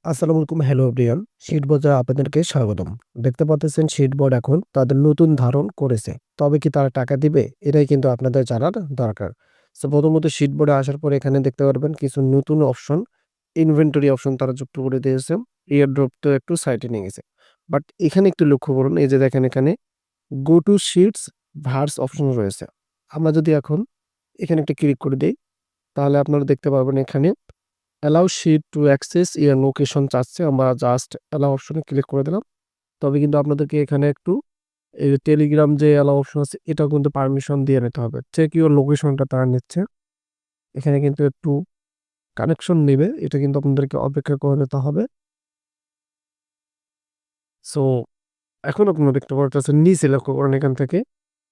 আসসালামু আলাইকুম। Hello everyone. শিটবোর্ডে আপনাদেরকে স্বাগতম। দেখতে পাচ্ছেন শিটবোর্ড এখন তাদের নতুন ধারণ করেছে। তবে কি তারা টাকা দিবে? এটাই কিন্তু আপনাদের জানার দরকার। সো প্রথমত শিটবোর্ডে আসার পর এখানে দেখতে পারবেন কিছু নতুন অপশন, ইনভেন্টরি অপশন তারা যুক্ত করে দিয়েছে। এয়ারড্রপ তো একটু সাইডে নিয়ে গেছে। বাট এখানে একটু লক্ষ্য করুন, এই যে দেখেন এখানে go to shits verse option রয়েছে। আমরা যদি এখন এখানে একটা ক্লিক করে দেই, তাহলে আপনারা দেখতে পারবেন এখানে allow sheet to access year location চাচ্ছে। আমরা জাস্ট অ্যালাউ অপশনে ক্লিক করে দিলাম। তবে কিন্তু আপনাদেরকে এখানে একটু এই যে টেলিগ্রাম যে অ্যালাউ অপশন আছে এটাও কিন্তু পারমিশন দিয়ে নিতে হবে। চেক ইউর লোকেশনটা তারা নিচ্ছে। এখানে কিন্তু একটু কানেকশন নিবে। এটা কিন্তু আপনাদেরকে অপেক্ষা করে নিতে হবে। সো এখন আপনারা দেখতে পারতেছেন নিচে লক্ষ্য করেন এখান থেকে।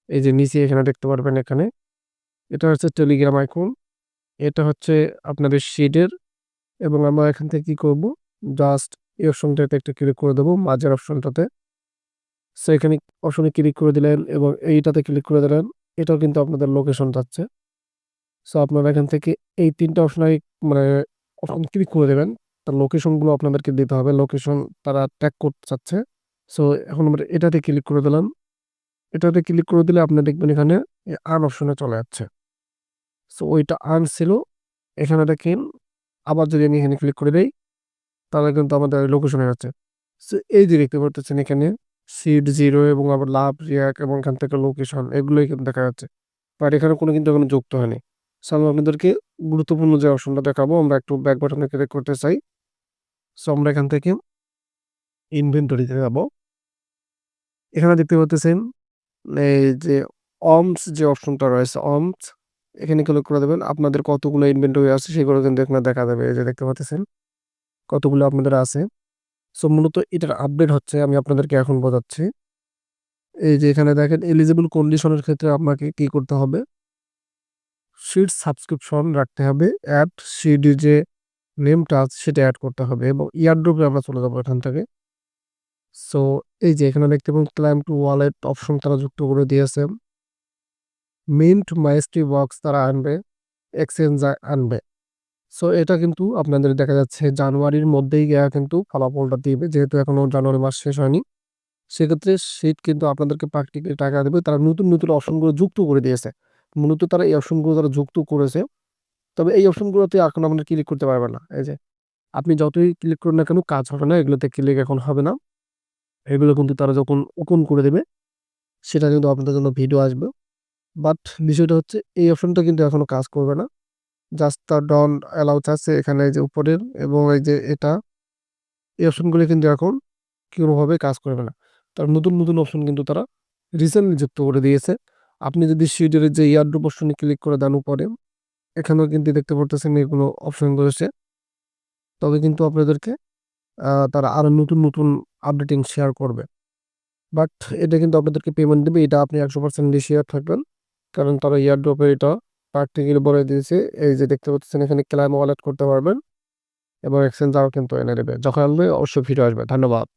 এই যে নিচে এখানে দেখতে পারবেন এখানে। এটা হচ্ছে টেলিগ্রাম আইকন। এটা হচ্ছে আপনাদের শিটের এবং আমরা এখান থেকে কি করব? জাস্ট এই অপশনটাতে একটা ক্লিক করে দেব মাঝের অপশনটাতে। সো এখানে অপশনে ক্লিক করে দিলেন এবং এইটাতে ক্লিক করে দিলেন। এটাও কিন্তু আপনাদের লোকেশন চাচ্ছে। সো আপনারা এখান থেকে এই ৩ টা অপশনে মানে অপশন ক্লিক করে দেবেন। তার লোকেশনগুলো আপনাদেরকে দিতে হবে। লোকেশন তারা ট্যাগ করতে চাচ্ছে। সো এখন আমরা এটাতে ক্লিক করে দিলাম। এটাতে ক্লিক করে দিলে আপনি দেখবেন এখানে আর্ন অপশনে চলে যাচ্ছে। সো ওইটা আর্ন ছিল। এখানে দেখেন আবার যদি আমি এখানে ক্লিক করে দেই, তাহলে কিন্তু আমাদের লোকেশনে যাচ্ছে। সো এই যে দেখতে পারতেছেন এখানে সিট 0 এবং আবার লাভ, রিঅ্যাক্ট এবং এখান থেকে লোকেশন এগুলোই কিন্তু দেখা যাচ্ছে। বাট এখানে কোনো কিন্তু এখনো যুক্ত হয়নি। সো আমি আপনাদেরকে গুরুত্বপূর্ণ যে অপশনটা দেখাবো, আমরা একটু ব্যাক বাটনে ক্লিক করতে চাই। সো আমরা এখান থেকে ইনভেন্টরিতে যাবো। এখানে দেখতে পাচ্ছেন এই যে অর্মস যে অপশনটা রয়েছে অর্মস, এখানে ক্লিক করে দেবেন। আপনাদের কতগুলো ইনভেন্টরি আছে সেগুলো কিন্তু এখানে দেখা যাবে। এই যে দেখতে পাচ্ছেন কতগুলো আপনাদের আছে। সো মূলত এটার আপডেট হচ্ছে, আমি আপনাদেরকে এখন বোঝাচ্ছি। এই যে এখানে দেখেন এলিজিবল কন্ডিশনের ক্ষেত্রে আপনাকে কি করতে হবে? শিট সাবস্ক্রিপশন রাখতে হবে। এড শিট যে নেমটা আছে সেটা এড করতে হবে এবং ইয়ারড্রপে আমরা চলে যাবো এখান থেকে। সো এই যে এখানে দেখতে পাবেন ক্লাইম টু ওয়ালেট অপশন তারা যুক্ত করে দিয়েছে। মিন্ট মাইস্ট্রি বক্স তারা আনবে, এক্সচেঞ্জ আনবে। সো এটা কিন্তু আপনাদের দেখা যাচ্ছে জানুয়ারির মধ্যেই কিন্তু ফলাফলটা দিবে, যেহেতু এখনো জানুয়ারি মাস শেষ হয়নি। সেক্ষেত্রে শিট কিন্তু আপনাদেরকে প্র্যাকটিক্যালি টাকা দেবে। তারা নতুন নতুন অপশনগুলো যুক্ত করে দিয়েছে। মূলত তারা এই অপশনগুলো তারা যুক্ত করেছে। তবে এই অপশনগুলোতে এখন আপনারা ক্লিক করতে পারবেন না। এই যে আপনি যতই ক্লিক করুন না কেন কাজ হবে না, এগুলোতে ক্লিক এখন হবে না। এগুলো কিন্তু তারা যখন ওপেন করে দেবে সেটা কিন্তু আপনাদের জন্য ভিডিও আসবে। বাট বিষয়টা হচ্ছে এই অপশনটা কিন্তু এখনো কাজ করবে না। জাস্ট তার ডন অ্যালাউ আছে এখানে এই যে উপরের এবং এই যে এটা, এই অপশনগুলো কিন্তু এখন কোনোভাবে কাজ করবে না। তার নতুন নতুন অপশন কিন্তু তারা রিসেন্টলি যুক্ত করে দিয়েছে। আপনি যদি শিটের যে ইয়ারড্রপ অপশনে ক্লিক করে দেন উপরে, এখানেও কিন্তু দেখতে পারতেছেন এগুলো অপশন রয়েছে। তবে কিন্তু আপনাদেরকে তারা আরো নতুন নতুন আপডেটিং শেয়ার করবে। বাট এটা কিন্তু আপনাদেরকে পেমেন্ট দেবে। এটা আপনি 100% শেয়ার থাকবেন, কারণ তারা ইয়ারড্রপে এটা প্র্যাকটিক্যালি বলে দিয়েছে। এই যে দেখতে পাচ্ছেন এখানে ক্লাইম ওয়ালেট করতে পারবেন এবং এক্সচেঞ্জ আরও কিন্তু এনে দেবে। যখন আসবে অবশ্যই ভিডিও আসবে। ধন্যবাদ।